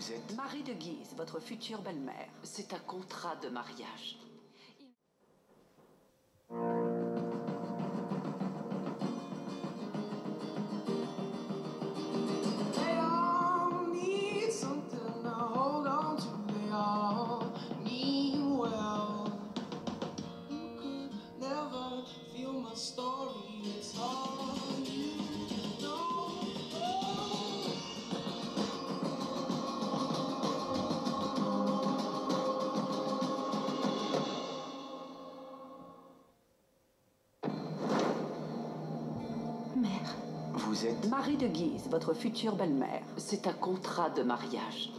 Vous êtes Marie de Guise, votre future belle-mère. C'est un contrat de mariage. They all need something to hold on to. They all mean well. You could never feel my story. It's all you know. Mère. Vous êtes Marie de Guise, votre future belle-mère. C'est un contrat de mariage.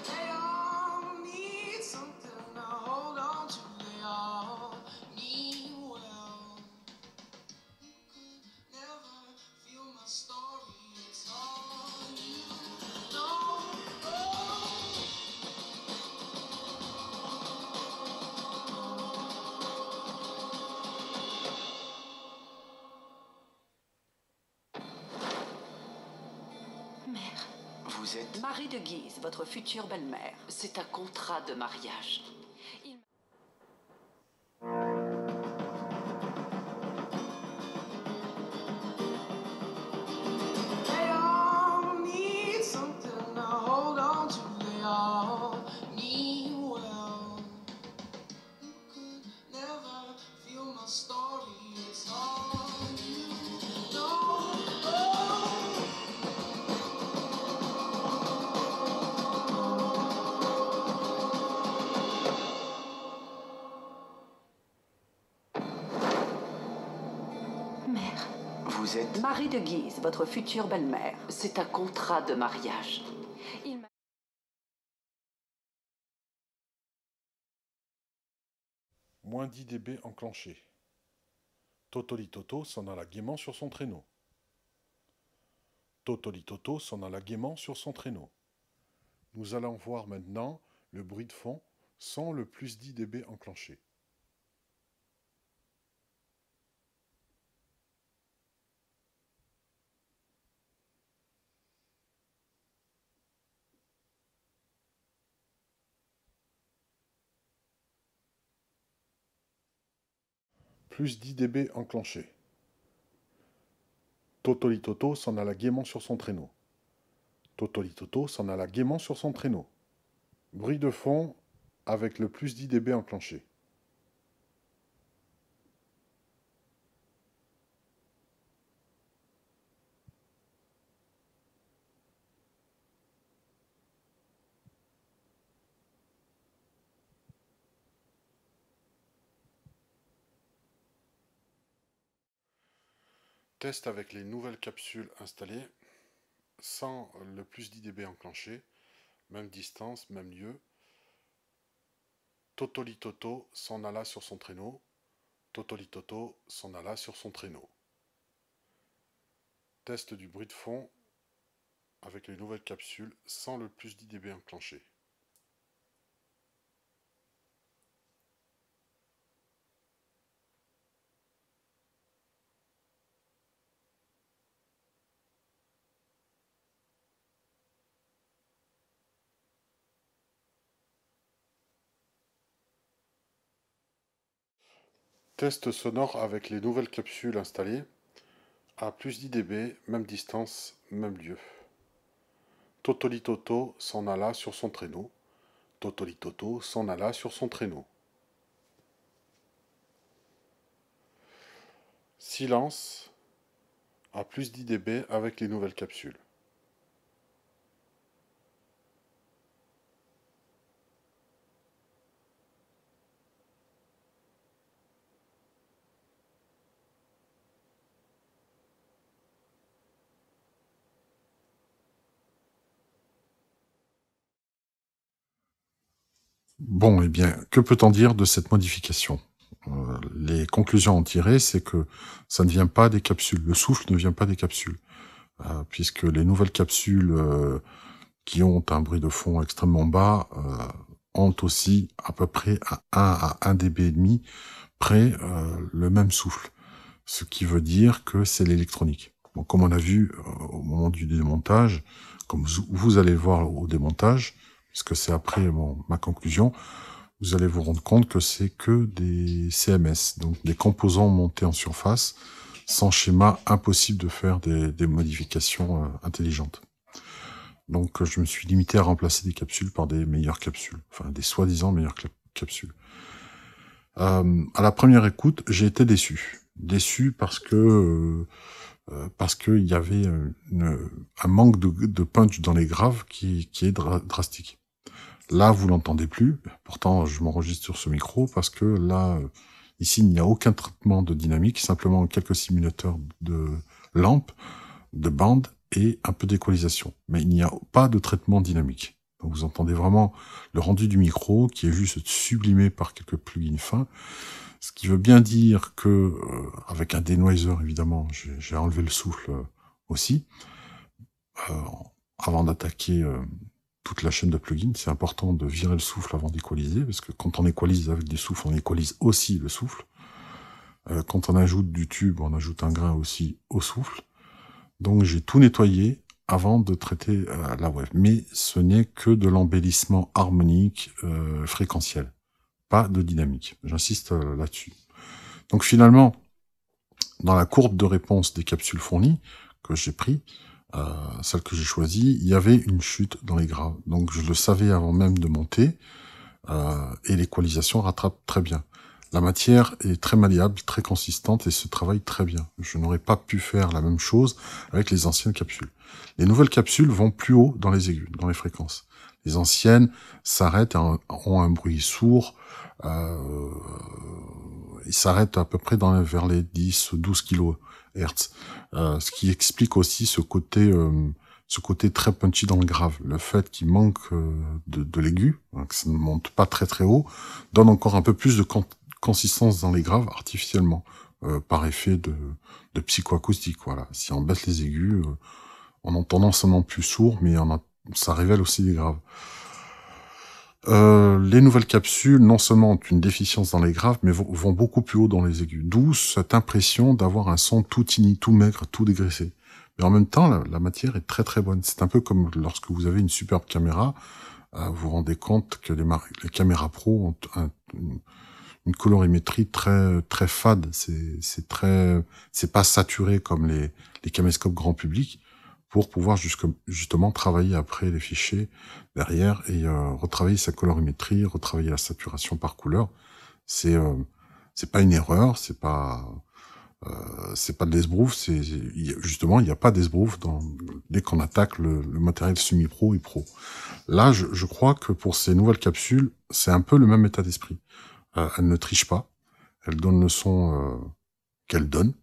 They all need something to hold on to. They all mean well. You could never feel my story. It's all you know. Mère. Vous êtes Marie de Guise, votre future belle-mère. C'est un contrat de mariage. They all need something to hold on to. They all mean well. You could never feel my story. It's all you know. Mère. Vous êtes Marie de Guise, votre future belle-mère. C'est un contrat de mariage. Il m'a- Moins 10 dB enclenché. Totolitoto s'en alla gaiement sur son traîneau. Totolitoto s'en alla gaiement sur son traîneau. Nous allons voir maintenant le bruit de fond sans le plus 10 dB enclenché. Plus 10 dB enclenché. Totolitoto s'en alla gaiement sur son traîneau. Totolitoto s'en alla gaiement sur son traîneau. Bruit de fond avec le plus 10 dB enclenché. Test avec les nouvelles capsules installées, sans le plus 10 dB enclenché, même distance, même lieu. Totolitoto s'en alla sur son traîneau. Totolitoto s'en alla sur son traîneau. Test du bruit de fond avec les nouvelles capsules, sans le plus 10 dB enclenché. Test sonore avec les nouvelles capsules installées, à plus 10 dB, même distance, même lieu. Totolitoto s'en alla sur son traîneau. Totolitoto s'en alla sur son traîneau. Silence, à plus 10 dB avec les nouvelles capsules. Bon, eh bien, que peut-on dire de cette modification? Les conclusions à en tirer, c'est que ça ne vient pas des capsules. Le souffle ne vient pas des capsules. Puisque les nouvelles capsules qui ont un bruit de fond extrêmement bas ont aussi à peu près à 1 dB et demi près le même souffle. Ce qui veut dire que c'est l'électronique. Bon, comme on a vu au moment du démontage, comme vous allez le voir au démontage, puisque c'est après ma conclusion, vous allez vous rendre compte que c'est que des CMS, donc des composants montés en surface. Sans schéma, impossible de faire des modifications intelligentes. Donc je me suis limité à remplacer des capsules par des meilleures capsules, enfin des soi-disant meilleures capsules. À la première écoute, j'ai été déçu. Déçu parce que il y avait un manque de punch dans les graves qui est drastique. Là, vous l'entendez plus. Pourtant, je m'enregistre sur ce micro parce que là, ici, il n'y a aucun traitement de dynamique, simplement quelques simulateurs de lampes, de bandes et un peu d'équalisation. Mais il n'y a pas de traitement dynamique. Donc, vous entendez vraiment le rendu du micro qui est juste sublimé par quelques plugins fins. Ce qui veut bien dire que, avec un denoiser, évidemment, j'ai enlevé le souffle aussi, avant d'attaquer toute la chaîne de plugins. C'est important de virer le souffle avant d'équaliser, parce que quand on équalise avec des souffles, on équalise aussi le souffle. Quand on ajoute du tube, on ajoute un grain aussi au souffle. Donc j'ai tout nettoyé avant de traiter la wave. Mais ce n'est que de l'embellissement harmonique fréquentiel, pas de dynamique. J'insiste là-dessus. Donc finalement, dans la courbe de réponse des capsules fournies que j'ai pris, celle que j'ai choisie, il y avait une chute dans les graves. Donc je le savais avant même de monter, et l'équalisation rattrape très bien. La matière est très malléable, très consistante et se travaille très bien. Je n'aurais pas pu faire la même chose avec les anciennes capsules. Les nouvelles capsules vont plus haut dans les aigus, dans les fréquences. Les anciennes s'arrêtent, ont un bruit sourd, ils s'arrêtent à peu près vers les 10 ou 12 kHz. Ce qui explique aussi ce côté très punchy dans le grave. Le fait qu'il manque de l'aigu, que ça ne monte pas très très haut, donne encore un peu plus de consistance dans les graves artificiellement, par effet de psychoacoustique. Voilà. Si on baisse les aigus, on entend non seulement plus sourd, mais ça révèle aussi des graves. Les nouvelles capsules, non seulement ont une déficience dans les graves, mais vont beaucoup plus haut dans les aigus. D'où cette impression d'avoir un son tout tini, tout maigre, tout dégraissé. Mais en même temps, la matière est très très bonne. C'est un peu comme lorsque vous avez une superbe caméra, vous vous rendez compte que les caméras pro ont une colorimétrie très très fade. C'est pas saturé comme les caméscopes grand public, pour pouvoir justement travailler après les fichiers derrière et retravailler sa colorimétrie, retravailler la saturation par couleur. C'est pas une erreur, c'est pas de l'esbrouf, justement il n'y a pas d'esbrouf dès qu'on attaque le matériel semi-pro et pro. Là, je crois que pour ces nouvelles capsules, c'est un peu le même état d'esprit. Elle ne triche pas, elle donne le son qu'elle donne.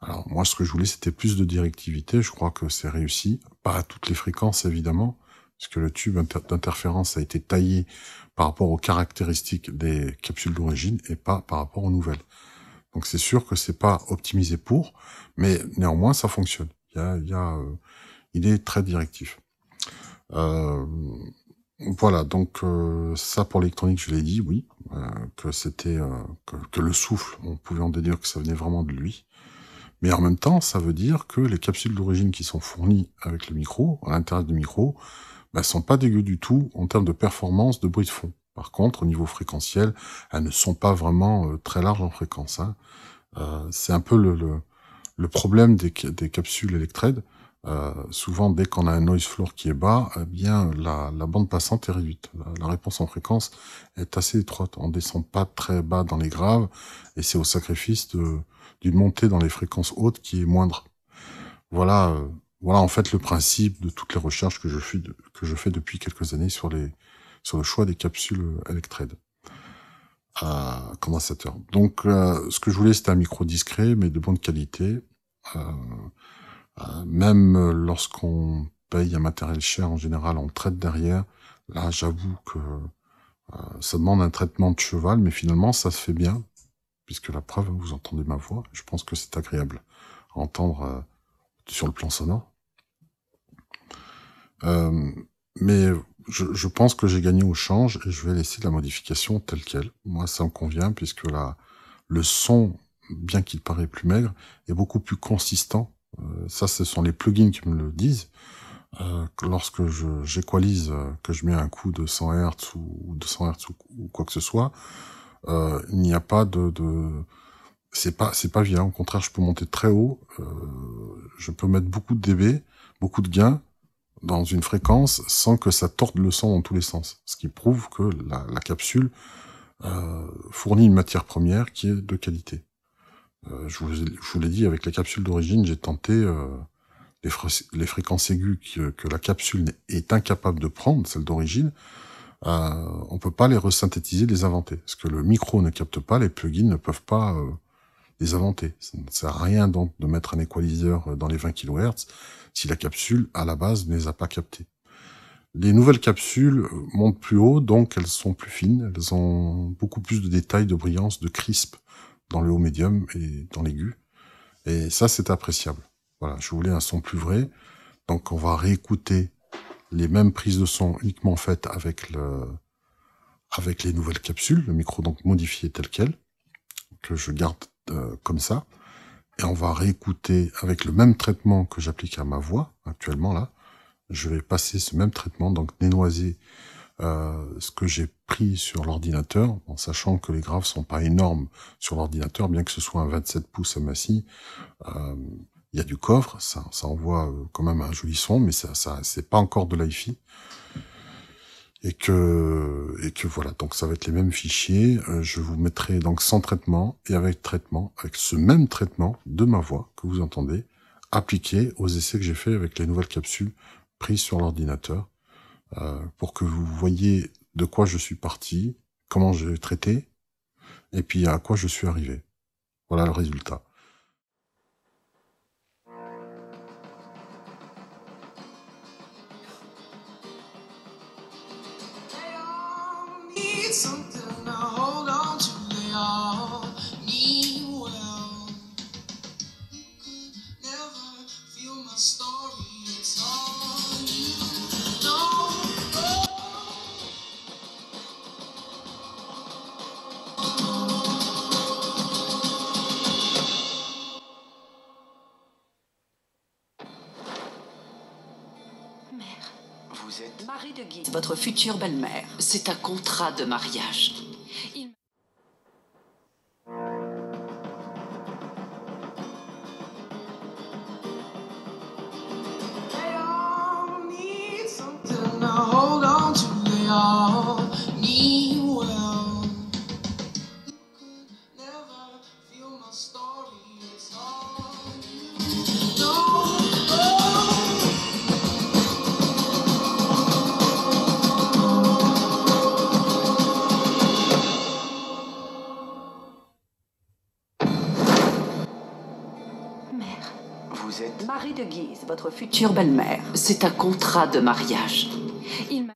Alors moi, ce que je voulais, c'était plus de directivité. Je crois que c'est réussi. Pas à toutes les fréquences, évidemment, puisque le tube d'interférence a été taillé par rapport aux caractéristiques des capsules d'origine et pas par rapport aux nouvelles. Donc c'est sûr que c'est pas optimisé pour, mais néanmoins, ça fonctionne. Il est très directif. Voilà, donc ça pour l'électronique, je l'ai dit, oui, que c'était que le souffle, on pouvait en déduire que ça venait vraiment de lui. Mais en même temps, ça veut dire que les capsules d'origine qui sont fournies avec le micro, à l'intérieur du micro, sont pas dégueu du tout en termes de performance de bruit de fond. Par contre, au niveau fréquentiel, elles ne sont pas vraiment très larges en fréquence. Hein. C'est un peu le problème des capsules Electred. Souvent, dès qu'on a un noise floor qui est bas, eh bien la bande passante est réduite. La réponse en fréquence est assez étroite. On descend pas très bas dans les graves, et c'est au sacrifice d'une montée dans les fréquences hautes qui est moindre. Voilà en fait le principe de toutes les recherches que je fais depuis quelques années sur le choix des capsules Electred condensateur. Donc ce que je voulais, c'était un micro discret mais de bonne qualité. Même lorsqu'on paye un matériel cher, en général, on traite derrière. Là, j'avoue que ça demande un traitement de cheval, mais finalement, ça se fait bien, puisque la preuve, vous entendez ma voix. Je pense que c'est agréable à entendre sur le plan sonore. Mais je pense que j'ai gagné au change et je vais laisser la modification telle quelle. Moi, ça me convient puisque le son, bien qu'il paraît plus maigre, est beaucoup plus consistant. Ça, ce sont les plugins qui me le disent. Lorsque j'équalise, que je mets un coup de 100 Hz ou 200 Hz ou quoi que ce soit, il n'y a pas c'est pas violent. Au contraire, je peux monter très haut. Je peux mettre beaucoup de dB, beaucoup de gains dans une fréquence sans que ça torde le son dans tous les sens. Ce qui prouve que la capsule fournit une matière première qui est de qualité. Je vous l'ai dit, avec la capsule d'origine, j'ai tenté les fréquences aiguës que la capsule est incapable de prendre, celle d'origine. On peut pas les resynthétiser, les inventer. Parce que le micro ne capte pas, les plugins ne peuvent pas les inventer. Ça ne sert à rien donc de mettre un équaliseur dans les 20 kHz si la capsule, à la base, ne les a pas captés. Les nouvelles capsules montent plus haut, donc elles sont plus fines, elles ont beaucoup plus de détails, de brillance, de crisp dans le haut médium et dans l'aigu. Et ça, c'est appréciable. Voilà, je voulais un son plus vrai, donc on va réécouter les mêmes prises de son uniquement faites avec les nouvelles capsules, le micro donc modifié tel quel, que je garde comme ça, et on va réécouter avec le même traitement que j'applique à ma voix actuellement là. Je vais passer ce même traitement, donc dénoiser ce que j'ai pris sur l'ordinateur, en sachant que les graves sont pas énormes sur l'ordinateur, bien que ce soit un 27 pouces MSI. Il y a du coffre, ça envoie quand même un joli son, mais ça c'est pas encore de l'hi-fi. Et que voilà, donc ça va être les mêmes fichiers. Je vous mettrai donc sans traitement et avec traitement, avec ce même traitement de ma voix que vous entendez, appliqué aux essais que j'ai fait avec les nouvelles capsules prises sur l'ordinateur, pour que vous voyez de quoi je suis parti, comment j'ai traité, et puis à quoi je suis arrivé. Voilà le résultat. They all need something to hold on to. They all need well. You could never feel my story. It's all you know. Mère. Vous êtes... Marie de Guise, votre future belle-mère. C'est un contrat de mariage. Il... They all need something to hold on to. They all need well. You could never feel my story. It's all you know. Mère. Vous êtes... Marie de Guise, votre future belle-mère. C'est un contrat de mariage. Il m'a...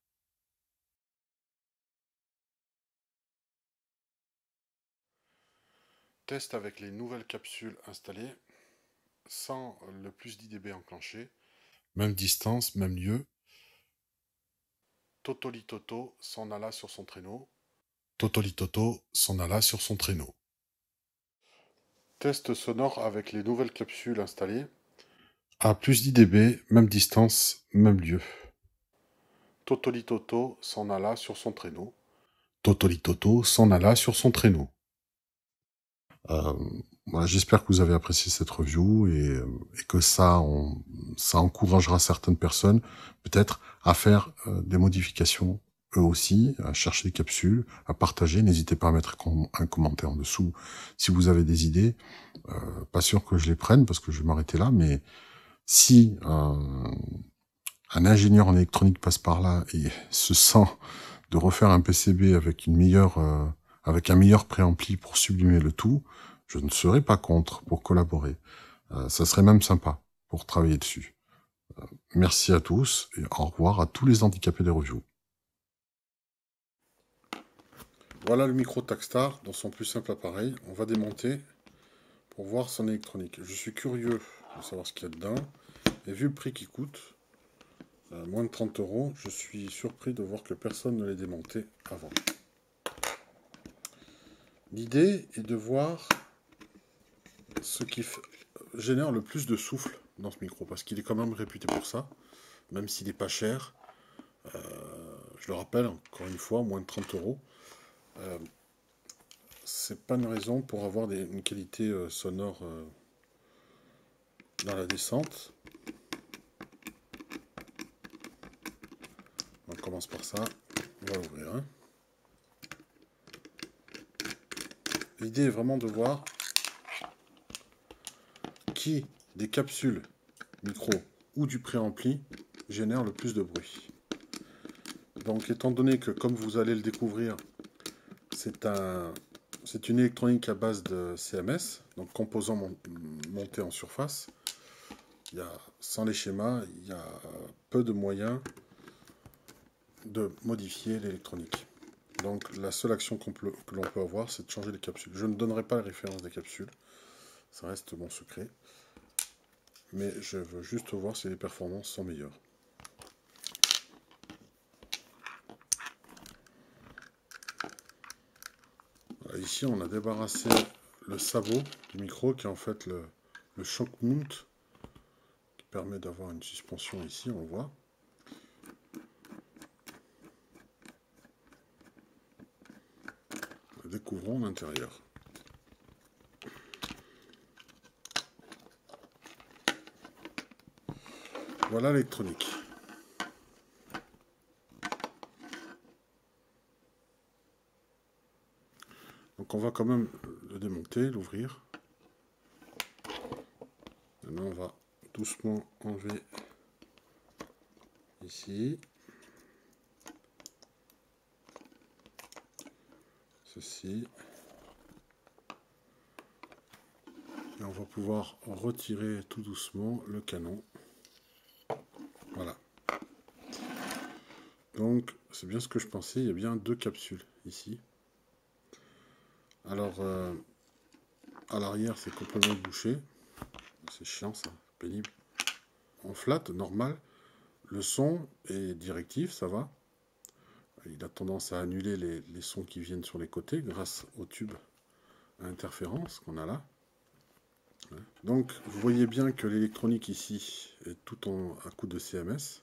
Test avec les nouvelles capsules installées, sans le plus d'IDB enclenché. Même distance, même lieu. Totolitoto s'en alla sur son traîneau. Totolitoto s'en alla sur son traîneau. Test sonore avec les nouvelles capsules installées. À plus d'IDB, même distance, même lieu. Totolitoto s'en alla sur son traîneau. Totolitoto s'en alla sur son traîneau. Voilà, j'espère que vous avez apprécié cette review et que ça encouragera certaines personnes peut-être à faire des modifications eux aussi, à chercher des capsules, à partager. N'hésitez pas à mettre un commentaire en dessous si vous avez des idées. Pas sûr que je les prenne parce que je vais m'arrêter là, mais si un ingénieur en électronique passe par là et se sent de refaire un PCB avec avec un meilleur préampli pour sublimer le tout, je ne serais pas contre pour collaborer. Ça serait même sympa pour travailler dessus. Merci à tous et au revoir à tous les handicapés des reviews. Voilà le micro Takstar dans son plus simple appareil. On va démonter pour voir son électronique. Je suis curieux de savoir ce qu'il y a dedans. Et vu le prix qu'il coûte, Moins de 30 €. Je suis surpris de voir que personne ne les démontait avant. L'idée est de voir ce qui génère le plus de souffle dans ce micro, parce qu'il est quand même réputé pour ça, même s'il n'est pas cher. Je le rappelle, encore une fois, moins de 30 €. C'est pas une raison pour avoir une qualité sonore dans la descente. On commence par ça. On va ouvrir. Hein. L'idée est vraiment de voir qui des capsules micro ou du préampli génère le plus de bruit. Donc étant donné que, comme vous allez le découvrir, c'est une électronique à base de CMS, donc composants montés en surface. Sans les schémas, il y a peu de moyens de modifier l'électronique. Donc la seule action que l'on peut avoir, c'est de changer les capsules. Je ne donnerai pas la référence des capsules, ça reste mon secret. Mais je veux juste voir si les performances sont meilleures. Voilà, ici, on a débarrassé le sabot du micro, qui est en fait le shock mount, qui permet d'avoir une suspension ici, on le voit. Découvrons l'intérieur. Voilà l'électronique. Donc on va quand même le démonter, l'ouvrir. Maintenant on va doucement enlever ici. Ceci. Et on va pouvoir retirer tout doucement le canon. Voilà. Donc c'est bien ce que je pensais, il y a bien deux capsules ici. Alors à l'arrière c'est complètement bouché. C'est chiant ça, pénible. On flatte, normal. Le son est directif, ça va. Il a tendance à annuler les sons qui viennent sur les côtés grâce au tube à interférence qu'on a là. Donc vous voyez bien que l'électronique ici est tout à coup de CMS.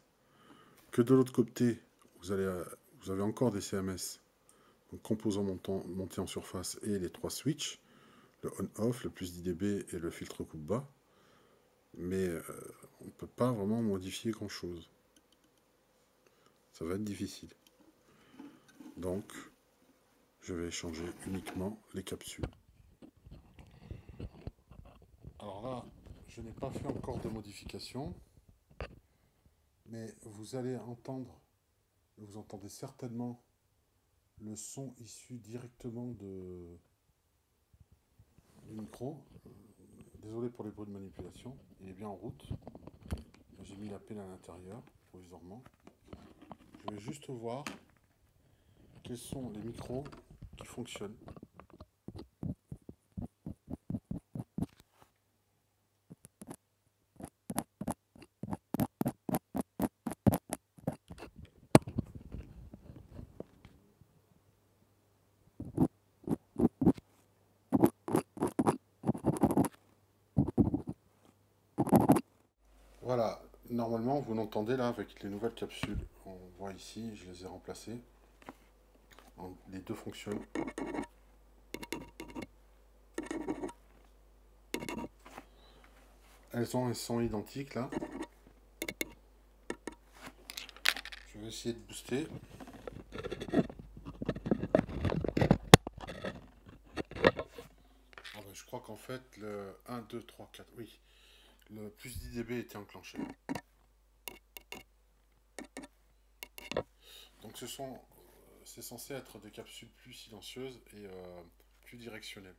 Que de l'autre côté, vous avez encore des CMS, donc composants montés en surface et les trois switches, le on-off, le plus 10 dB et le filtre coupe-bas. Mais on ne peut pas vraiment modifier grand chose. Ça va être difficile. Donc, je vais changer uniquement les capsules. Alors là, je n'ai pas fait encore de modification. Mais vous allez entendre, vous entendez certainement le son issu directement du micro. Désolé pour les bruits de manipulation, il est bien en route. J'ai mis la pile à l'intérieur, provisoirement. Je vais juste voir quels sont les micros qui fonctionnent. Voilà, normalement vous l'entendez là avec les nouvelles capsules. On voit ici, je les ai remplacées. Les deux fonctionnent. Elles ont un son identique là. Je vais essayer de booster. Ah ben, je crois qu'en fait le 1, 2, 3, 4, oui. Le plus 10 dB était enclenché. Donc c'est censé être des capsules plus silencieuses et plus directionnelles.